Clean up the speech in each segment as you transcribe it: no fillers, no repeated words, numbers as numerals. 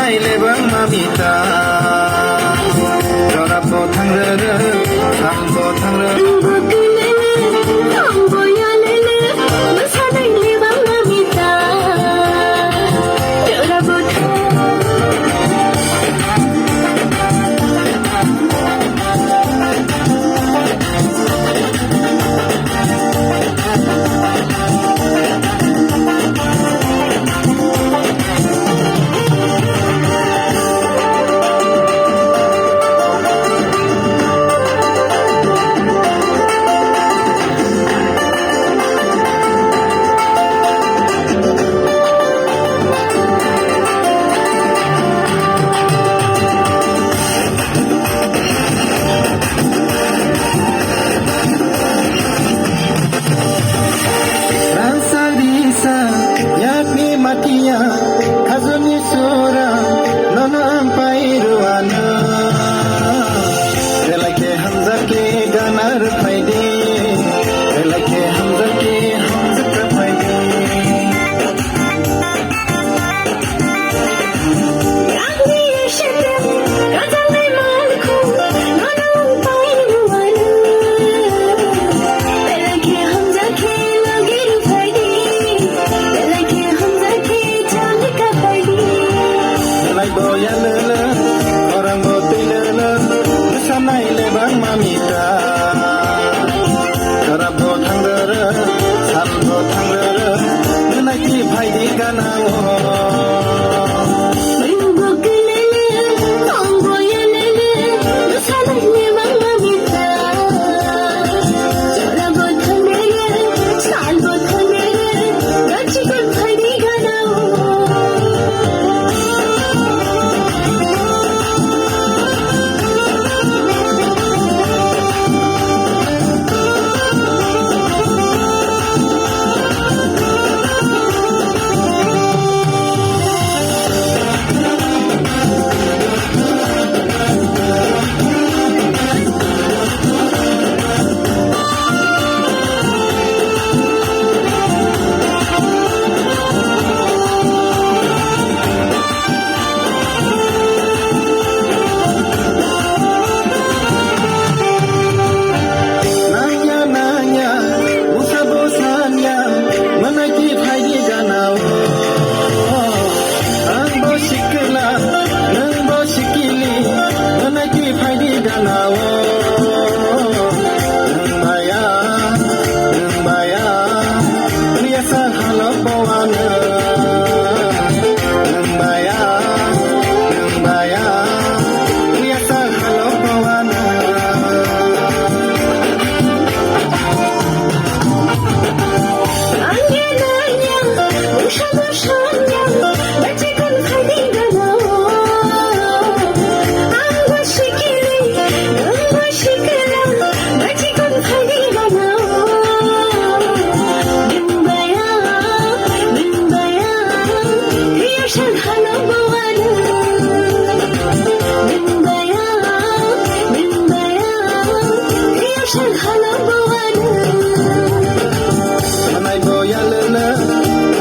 मोसानाय लेबां मामिता जराबो थांरो सानबो थांरो Matia, kazuni sura, nono ampai ruana. Relake hamza ke ganar paide, relake hamza ke hamza paide. Agni shete, kazale malku, nono ampai ruana. Relake hamza ke lagir paide, relake boya lele, orang bote lele, bersama lebang mamita. Kerabo tanggere, salbo tanggere, menaiki paidi ganao.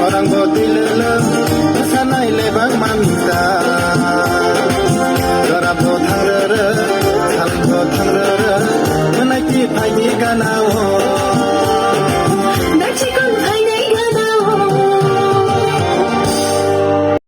Orang bote lele, bersama lebang mamita. Kerabo tanggere, salbo tanggere, menaiki paidi ganao.